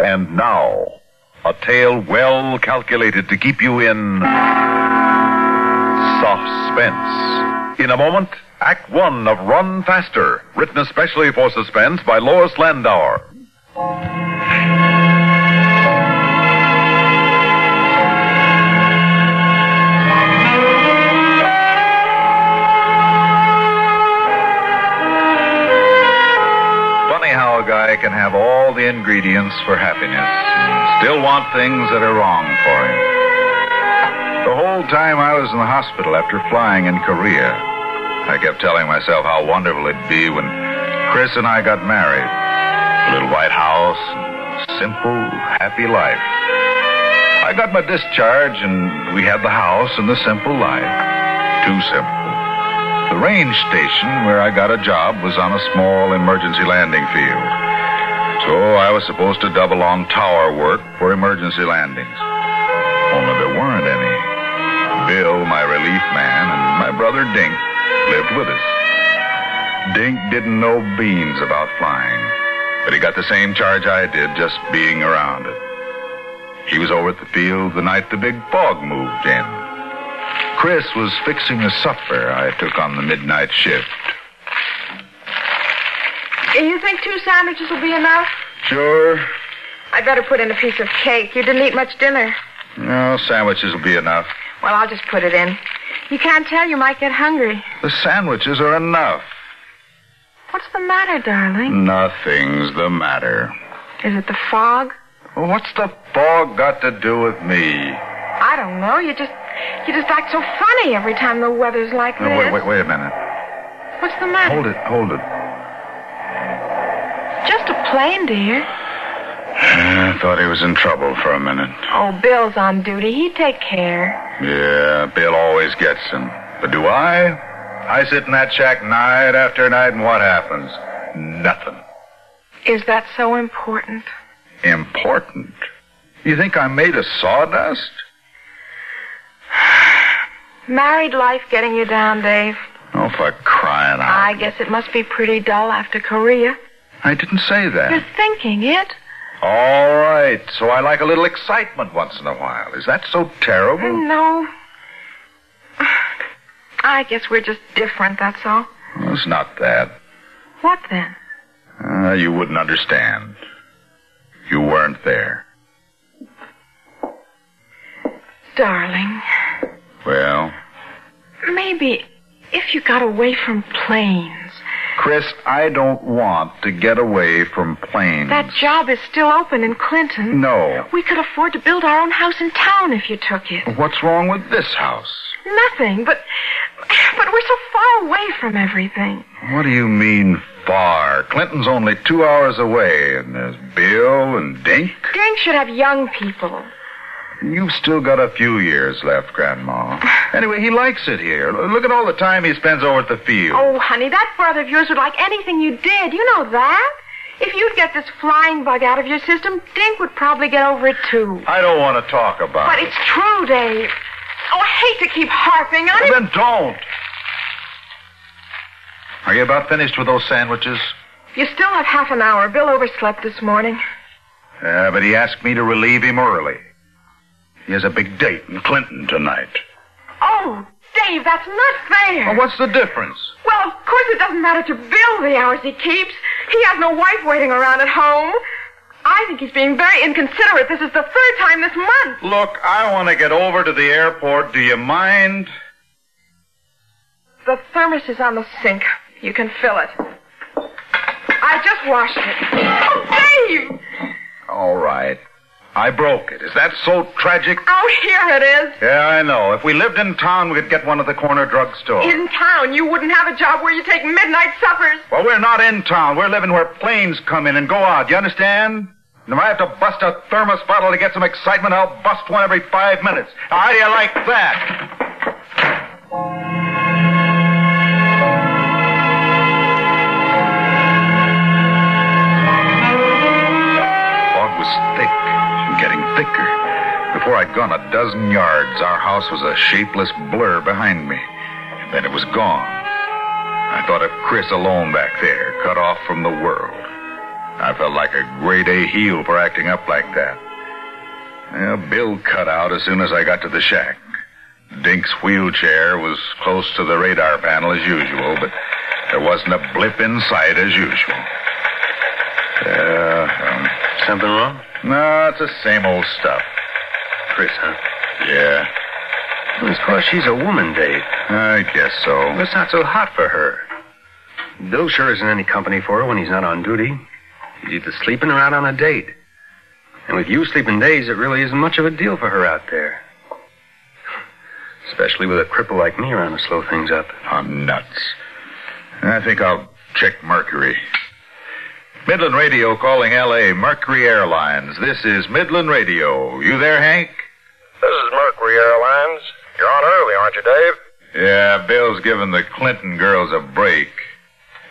And now, a tale well calculated to keep you in suspense. In a moment, Act One of Run Faster, written especially for Suspense by Lois Landauer. How a guy can have all the ingredients for happiness and still want things that are wrong for him. The whole time I was in the hospital after flying in Korea, I kept telling myself how wonderful it'd be when Chris and I got married. A little white house, simple, happy life. I got my discharge and we had the house and the simple life. Too simple. The range station where I got a job was on a small emergency landing field. So I was supposed to double on tower work for emergency landings. Only there weren't any. Bill, my relief man, and my brother Dink lived with us. Dink didn't know beans about flying, but he got the same charge I did just being around it. He was over at the field the night the big fog moved in. Chris was fixing the supper I took on the midnight shift. You think 2 sandwiches will be enough? Sure. I'd better put in a piece of cake. You didn't eat much dinner. No, sandwiches will be enough. Well, I'll just put it in. You can't tell. You might get hungry. The sandwiches are enough. What's the matter, darling? Nothing's the matter. Is it the fog? Well, what's the fog got to do with me? I don't know. You just act so funny every time the weather's like this. Wait a minute. What's the matter? Hold it. Just a plane, dear. I thought he was in trouble for a minute. Oh, Bill's on duty. He'd take care. Yeah, Bill always gets him. But do I? I sit in that shack night after night, and what happens? Nothing. Is that so important? Important? You think I'm made of sawdust? Married life getting you down, Dave? Oh, for crying out. I guess it must be pretty dull after Korea. I didn't say that. You're thinking it. All right, so I like a little excitement once in a while. Is that so terrible? No. I guess we're just different, that's all. Well, it's not that. What then? You wouldn't understand. You weren't there. Darling. Well? Maybe if you got away from planes. Chris, I don't want to get away from planes. That job is still open in Clinton. No. We could afford to build our own house in town if you took it. What's wrong with this house? Nothing, but we're so far away from everything. What do you mean, far? Clinton's only 2 hours away, and there's Bill and Dink. Dink should have young people. You've still got a few years left, Grandma. Anyway, he likes it here. Look at all the time he spends over at the field. Oh, honey, that brother of yours would like anything you did. You know that. If you'd get this flying bug out of your system, Dink would probably get over it, too. I don't want to talk about But it. it's true, Dave. Oh, I hate to keep harping on it. Well, then don't. Are you about finished with those sandwiches? You still have half an hour. Bill overslept this morning. Yeah, but he asked me to relieve him early. He has a big date in Clinton tonight. Oh, Dave, that's not fair. Well, what's the difference? Well, of course it doesn't matter to Bill the hours he keeps. He has no wife waiting around at home. I think he's being very inconsiderate. This is the 3rd time this month. Look, I want to get over to the airport. Do you mind? The thermos is on the sink. You can fill it. I just washed it. Oh, Dave! All right. I broke it. Is that so tragic? Oh, here it is. Yeah, I know. If we lived in town, we could get one at the corner drugstore. In town, you wouldn't have a job where you take midnight suppers. Well, we're not in town. We're living where planes come in and go out. You understand? And if I have to bust a thermos bottle to get some excitement, I'll bust one every 5 minutes. How do you like that? Fog was thick. Getting thicker. Before I'd gone a dozen yards, our house was a shapeless blur behind me. And then it was gone. I thought of Chris alone back there, cut off from the world. I felt like a grade A heel for acting up like that. Well, Bill cut out as soon as I got to the shack. Dink's wheelchair was close to the radar panel as usual, but there wasn't a blip in sight as usual. Something wrong? No, it's the same old stuff. Chris, huh? Yeah. Well, it's because she's a woman, Dave. I guess so. Well, it's not so hot for her. Bill sure isn't any company for her when he's not on duty. He's either sleeping or out on a date. And with you sleeping days, it really isn't much of a deal for her out there. Especially with a cripple like me around to slow things up. I'm nuts. I think I'll check Mercury. Midland Radio calling L.A. Mercury Airlines. This is Midland Radio. You there, Hank? This is Mercury Airlines. You're on early, aren't you, Dave? Yeah, Bill's giving the Clinton girls a break.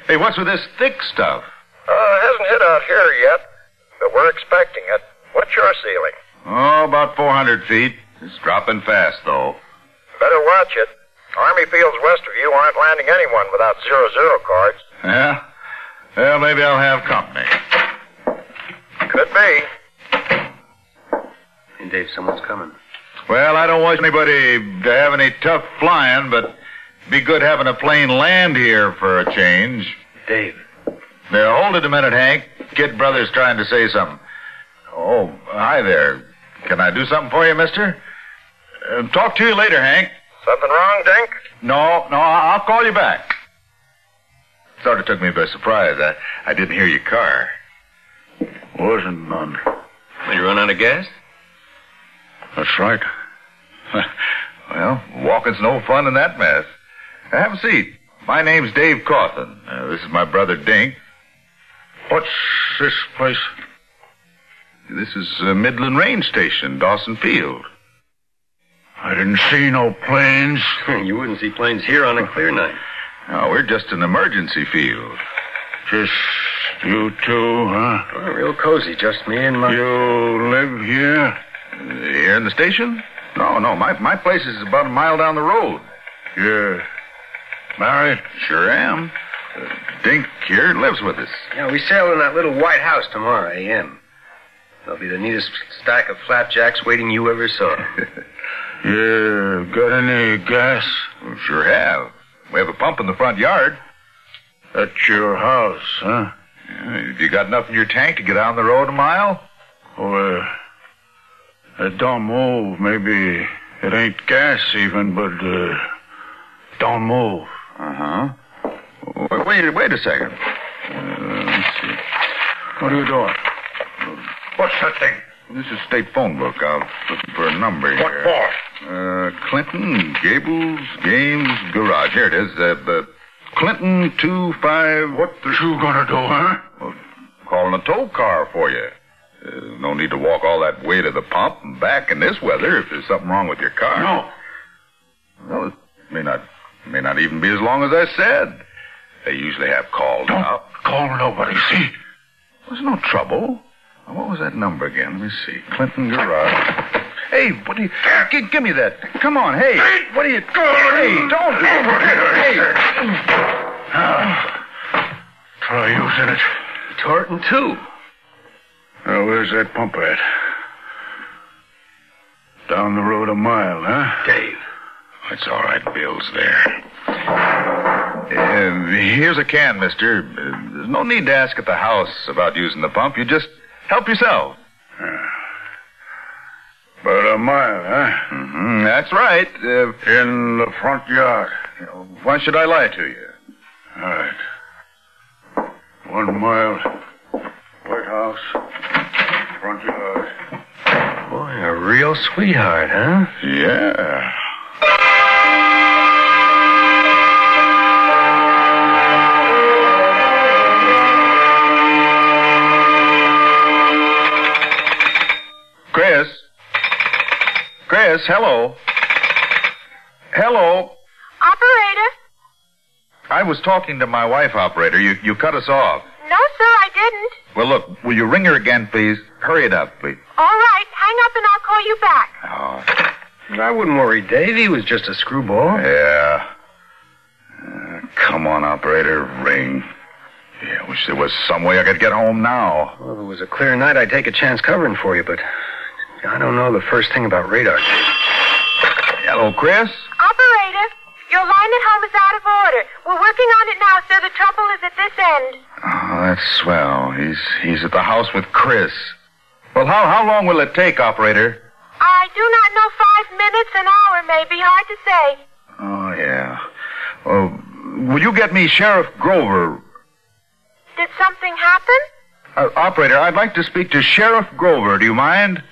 Hey, what's with this thick stuff? It hasn't hit out here yet, but we're expecting it. What's your ceiling? Oh, about 400 feet. It's dropping fast, though. Better watch it. Army fields west of you aren't landing anyone without 00 cards. Yeah? Well, maybe I'll have company. Could be. Hey, Dave, someone's coming. Well, I don't want anybody to have any tough flying, but it'd be good having a plane land here for a change. Dave. Now, hold it a minute, Hank. Kid brother's trying to say something. Oh, hi there. Can I do something for you, mister? Talk to you later, Hank. Something wrong, Dink? No, I'll call you back. Sort of took me by surprise. I didn't hear your car. Wasn't none. Will you run out of gas? That's right. Well, walking's no fun in that mess. Have a seat. My name's Dave Cawthon. This is my brother Dink. What's this place? This is Midland Range Station, Dawson Field. I didn't see no planes. You wouldn't see planes here on a clear night. No, we're just an emergency field. Just you two, huh? Oh, real cozy, just me and my... You live here? Here in the station? No, my place is about a mile down the road. You're married? Sure am. Dink here lives with us. Yeah, we sail in that little white house tomorrow, a.m. There'll be the neatest stack of flapjacks waiting you ever saw. You got any gas? We sure have. We have a pump in the front yard. At your house, huh? Have you got enough in your tank to get down the road a mile? Well, it don't move. Maybe it ain't gas even, but don't move. Uh-huh. Wait a second. Let's see. What are you doing? What's that thing? This is state phone book. I'm looking for a number here. What for? Clinton, Gables, Games, Garage. Here it is. Clinton 25... What you gonna do, huh? Well, calling a tow car for you. No need to walk all that way to the pump and back in this weather if there's something wrong with your car. No. Well, it may not even be as long as I said. They usually have calls Don't out. call nobody, see? There's no trouble. What was that number again? Let me see. Clinton Garage. Hey, what do you... Give me that. Come on, hey. What are you... Hey, don't... Hey. Try using it. Tore it in two. Now, where's that pump at? Down the road a mile, huh? Dave. It's all right. Bill's there. Here's a can, mister. There's no need to ask at the house about using the pump. You just help yourself. About a mile, huh? Mm-hmm, that's right. In the front yard. Why should I lie to you? All right. 1 mile. White house. Front yard. Boy, a real sweetheart, huh? Yeah. Chris, hello. Hello. Operator? I was talking to my wife, operator. You cut us off. No, sir, I didn't. Well, look, will you ring her again, please? Hurry it up, please. All right, hang up and I'll call you back. Oh. I wouldn't worry, Dave. He was just a screwball. Yeah. Come on, operator, ring. Yeah, I wish there was some way I could get home now. Well, if it was a clear night, I'd take a chance covering for you, but I don't know the first thing about radar. Hello, Chris. Operator, your line at home is out of order. We're working on it now, sir. The trouble is at this end. Oh, that's swell. He's at the house with Chris. Well, how long will it take, operator? I do not know. 5 minutes, an hour, maybe. Hard to say. Oh, yeah. Well, will you get me Sheriff Grover? Did something happen? Operator, I'd like to speak to Sheriff Grover. Do you mind?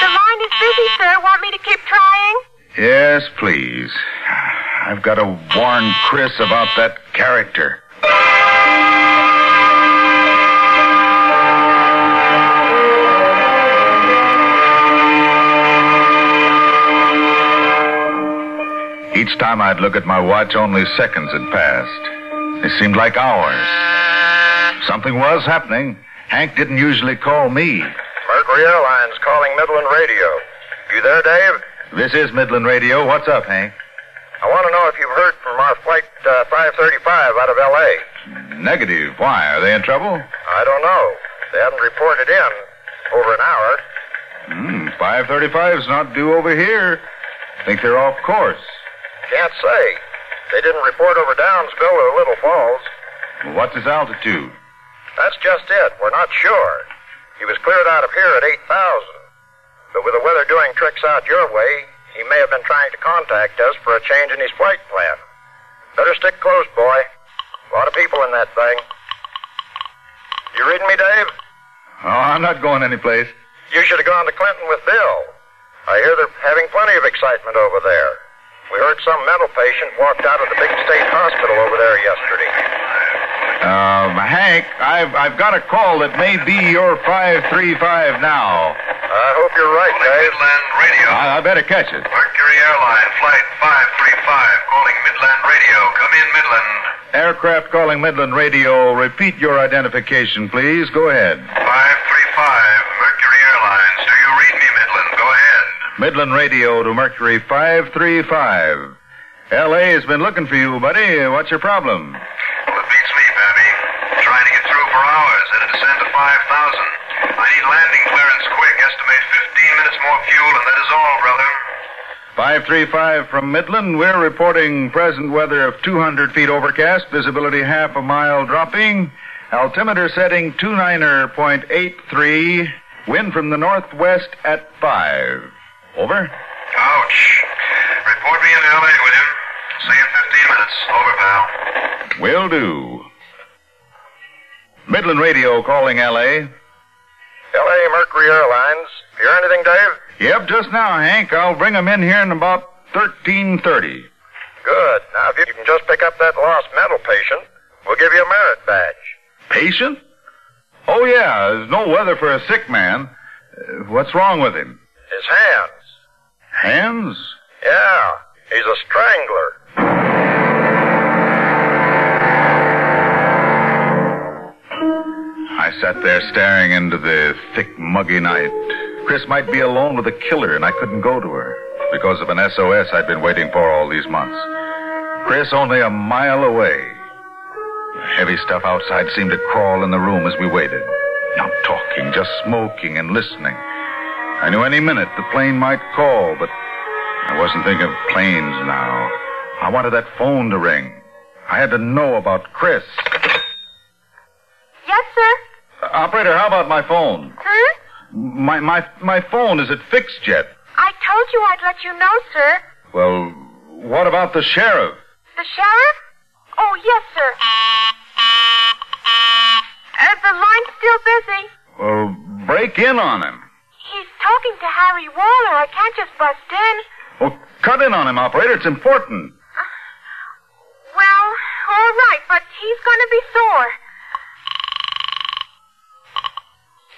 The line is busy, sir. Want me to keep trying? Yes, please. I've got to warn Chris about that character. Each time I'd look at my watch, only seconds had passed. They seemed like hours. Something was happening. Hank didn't usually call me. Mercury Airlines calling Midland Radio. You there, Dave? This is Midland Radio. What's up, Hank? I want to know if you've heard from our flight 535 out of L.A. Negative. Why? Are they in trouble? I don't know. They haven't reported in over an hour. 535's not due over here. Think they're off course. Can't say. They didn't report over Downsville or Little Falls. Well, what's his altitude? That's just it. We're not sure. He was cleared out of here at 8,000. But with the weather doing tricks out your way, he may have been trying to contact us for a change in his flight plan. Better stick close, boy. A lot of people in that thing. You reading me, Dave? Oh, I'm not going anyplace. You should have gone to Clinton with Bill. I hear they're having plenty of excitement over there. We heard some mental patient walked out of the big state hospital over there yesterday. Hank, I've got a call that may be your 535 now. I hope you're right, Dave. Midland Radio. I better catch it. Mercury Airline, flight 535, calling Midland Radio. Come in, Midland. Aircraft calling Midland Radio. Repeat your identification, please. Go ahead. 535, Mercury Airlines. Do you read me, Midland? Go ahead. Midland Radio to Mercury 535. L.A. has been looking for you, buddy. What's your problem? Well, it beats me, Babby. Trying to get through for hours at a descent of 5,000. I need landing clearance quick. Estimate 15 minutes more fuel, and that is all, brother. 535 from Midland. We're reporting present weather of 200 feet overcast, visibility half a mile dropping, altimeter setting 29.83, wind from the northwest at 5. Over. Ouch. Report me in L.A., will you? See you in 15 minutes. Over, pal. Will do. Midland Radio calling L.A. L.A. Mercury Airlines. Hear anything, Dave? Yep, just now, Hank. I'll bring them in here in about 13:30. Good. Now, if you can just pick up that lost mental patient, we'll give you a merit badge. Patient? Oh, yeah. There's no weather for a sick man. What's wrong with him? His hands. Hands? Yeah. He's a strangler. I sat there staring into the thick, muggy night. Chris might be alone with a killer, and I couldn't go to her because of an SOS I'd been waiting for all these months. Chris only a mile away. The heavy stuff outside seemed to crawl in the room as we waited. Not talking, just smoking and listening. I knew any minute the plane might call, but I wasn't thinking of planes now. I wanted that phone to ring. I had to know about Chris. Yes, sir? Operator, how about my phone? My phone, is it fixed yet? I told you I'd let you know, sir. Well, what about the sheriff? The sheriff? Oh, yes, sir. The line's still busy. Well, break in on him. He's talking to Harry Waller. I can't just bust in. Well, cut in on him, operator. It's important. Well, all right, but he's going to be sore.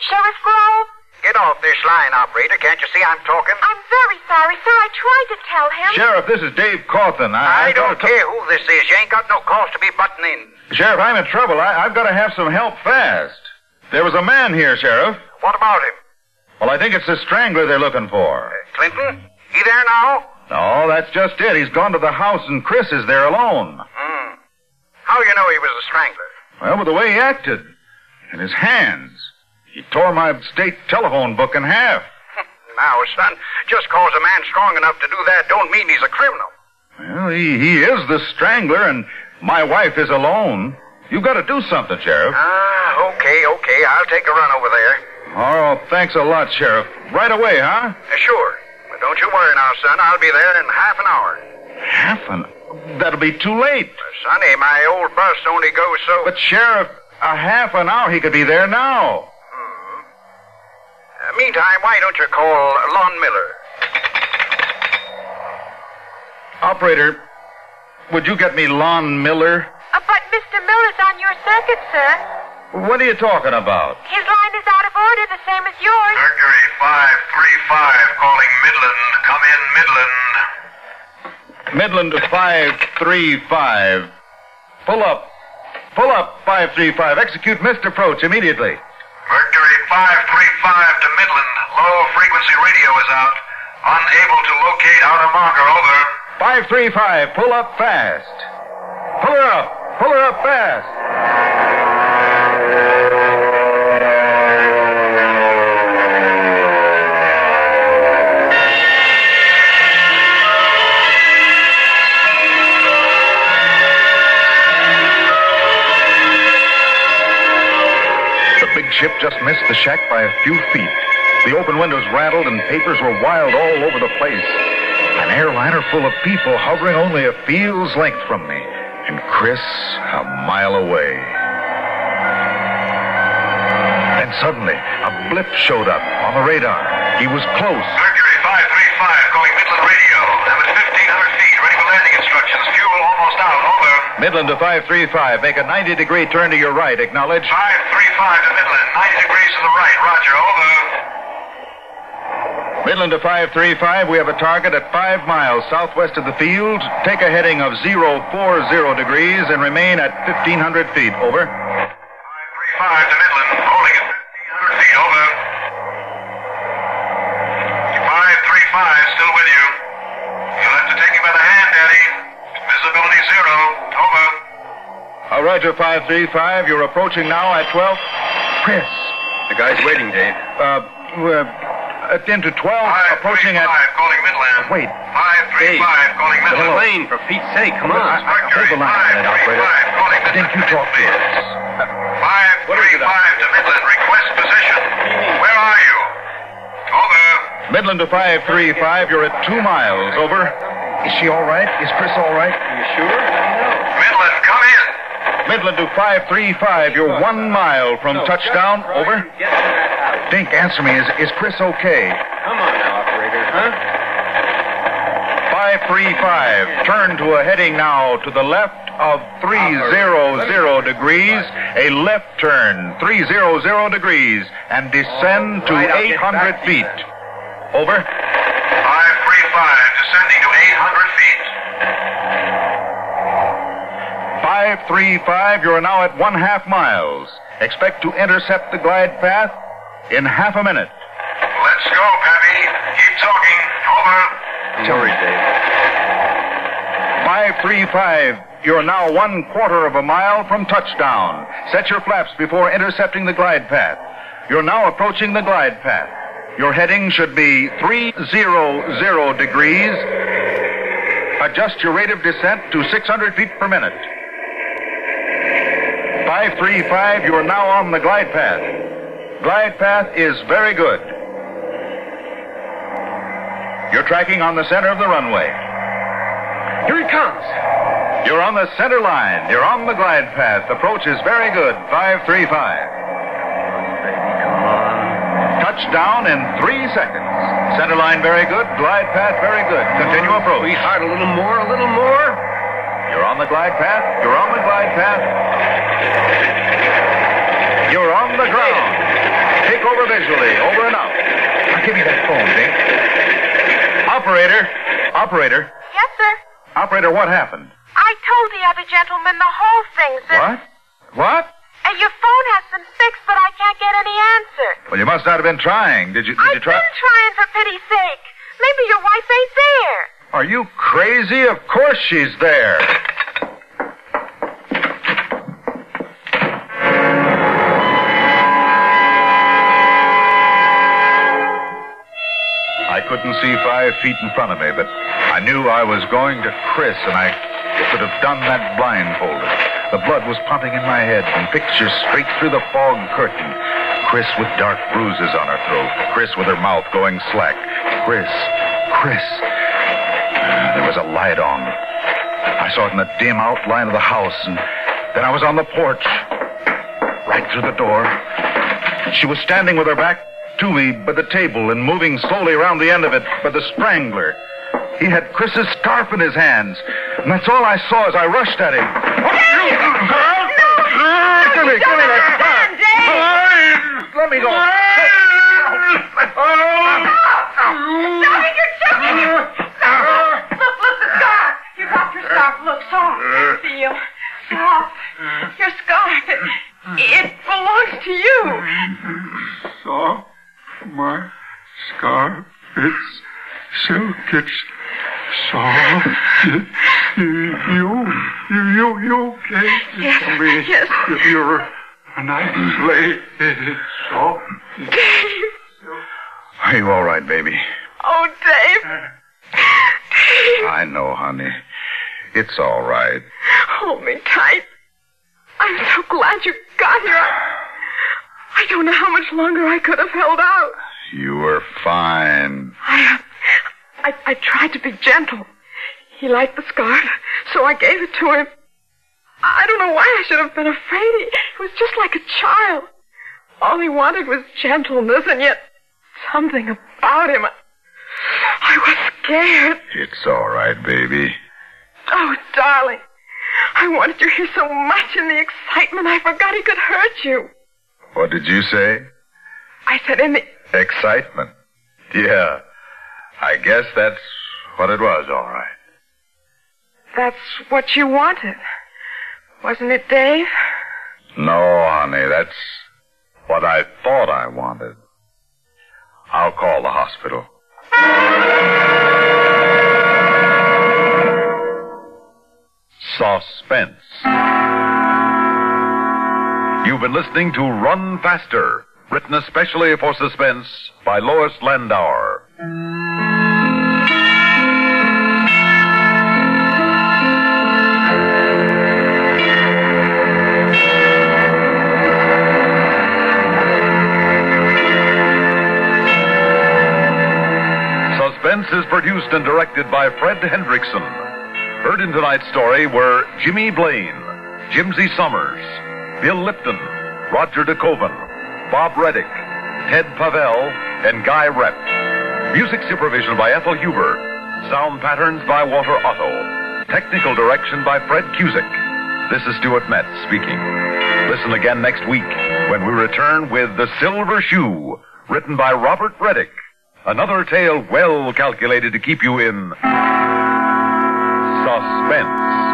Sheriff Grove? Get off this line, operator. Can't you see I'm talking? I'm very sorry, sir. I tried to tell him. Sheriff, this is Dave Cawthon. I don't care who this is. You ain't got no cause to be butting in. Sheriff, I'm in trouble. I've got to have some help fast. There was a man here, Sheriff. What about him? Well, I think it's the strangler they're looking for. Clinton? He there now? No, that's just it. He's gone to the house and Chris is there alone. How you know he was the strangler? Well, with the way he acted. And his hands. He tore my state telephone book in half. Now, son, just cause a man's strong enough to do that don't mean he's a criminal. Well, he is the strangler, and my wife is alone. You've got to do something, Sheriff. Okay. I'll take a run over there. Oh, thanks a lot, Sheriff. Right away, huh? Sure. But don't you worry now, son. I'll be there in half an hour. That'll be too late. Sonny, my old bus only goes so... But, Sheriff, a half an hour, he could be there now. Meantime, why don't you call Lon Miller? Operator, would you get me Lon Miller? But Mr. Miller's on your circuit, sir. What are you talking about? His line is out of order, the same as yours. Mercury 535 calling Midland. Come in, Midland. Midland to 535. Pull up. 535. Execute missed approach immediately. Mercury 535 to Midland. Low frequency radio is out. Unable to locate outer marker, over. 535. Pull up fast. Pull her up fast. Ship just missed the shack by a few feet. The open windows rattled and papers were wild all over the place. An airliner full of people hovering only a field's length from me, and Chris a mile away. Then suddenly, a blip showed up on the radar. He was close. Mercury 535 calling Midland radio. I'm at 1,500 feet, ready for landing instructions. Fuel almost out, over. Midland to 535. Make a 90-degree turn to your right. Acknowledge. 535 to Midland. 90 degrees to the right. Roger, over. Midland to 535. We have a target at 5 miles southwest of the field. Take a heading of 040 degrees and remain at 1,500 feet. Over. 535 to Midland. Holding at 1,500 feet. Over. 535 still with you. You'll have to take me by the hand, Daddy. Visibility 0. Over. All right, Roger, 535. You're approaching now at 12. Chris. The guy's waiting, Dave. At 10 to 12. Approaching at... calling Midland. Wait. 535 calling Midland. The plane, for Pete's sake, come on. Hold the line a minute, operator. I think you talk to us. 535 to Midland. Request position. Where are you? Over. Midland to 535. You're at 2 miles. Over. Is she all right? Is Chris all right? Are you sure? Midland, come in. Midland to 535. You're 1 mile from touchdown. Over. Dink, answer me. Is Chris okay? Come on now, operator, huh? 535. Turn to a heading now to the left of 300 degrees. A left turn, 300 degrees, and descend to 800 feet. Over. 535 descending to 800 feet. 535. You're now at 1/2 miles. Expect to intercept the glide path in half a minute. Let's go, Pappy. Keep talking. Over. Sorry, Dave. 535. You're now 1/4 of a mile from touchdown. Set your flaps before intercepting the glide path. You're now approaching the glide path. Your heading should be 300 degrees. Adjust your rate of descent to 600 feet per minute. 535, you are now on the glide path. Glide path is very good. You're tracking on the center of the runway. Here he comes. You're on the center line. You're on the glide path. Approach is very good. 535. Touchdown in 3 seconds. Center line very good. Glide path very good. Continue approach. Sweetheart, a little more, a little more. You're on the glide path. You're on the glide path. You're on the ground. Take over visually. Over and out. Now give me that phone, Dink. Operator. Yes, sir? Operator, what happened? I told the other gentleman the whole thing, sir. What? Your phone has been fixed, but I can't get any answer. Well, you must not have been trying. Did you try? I've been trying, for pity's sake. Maybe your wife ain't there. Are you crazy? Of course she's there. couldn't see 5 feet in front of me, but I knew I was going to Chris, and I could have done that blindfolded. The blood was pumping in my head, and pictures straight through the fog curtain. Chris with dark bruises on her throat. Chris with her mouth going slack. Chris. There was a light on. I saw it in the dim outline of the house, and then I was on the porch. Right through the door. She was standing with her back to me by the table and moving slowly around the end of it by the strangler. He had Chris's scarf in his hands, and that's all I saw as I rushed at him. Give me that scarf. Let me go. Stop it, you're choking him. Look, the scarf. You dropped your scarf. Look, soft. Feel soft. Your scarf, it belongs to you. Soft. My scarf. It's silk. It's soft. You okay? Yes. Yes. You're a nice lady. It's soft. Are you all right, baby? Oh, Dave. I know, honey. It's all right. Hold me tight. I'm so glad you got here. I don't know how much longer I could have held out. You were fine. I tried to be gentle. He liked the scarf, so I gave it to him. I don't know why I should have been afraid. He was just like a child. All he wanted was gentleness, and yet something about him. I was scared. It's all right, baby. Oh, darling. I wanted you here so much in the excitement I forgot he could hurt you. What did you say? I said in the... Excitement. Yeah. I guess that's what it was, all right. That's what you wanted. Wasn't it, Dave? No, honey, that's what I thought I wanted. I'll call the hospital. Suspense. You've been listening to Run Faster, written especially for Suspense by Lois Landauer. Suspense is produced and directed by Fred Hendrickson. Heard in tonight's story were Jimmy Blaine, Jimsy Summers, Bill Lipton, Roger DeKoven, Bob Reddick, Ted Pavel, and Guy Rep. Music supervision by Ethel Huber. Sound patterns by Walter Otto. Technical direction by Fred Cusick. This is Stuart Metz speaking. Listen again next week when we return with The Silver Shoe, written by Robert Reddick. Another tale well calculated to keep you in suspense.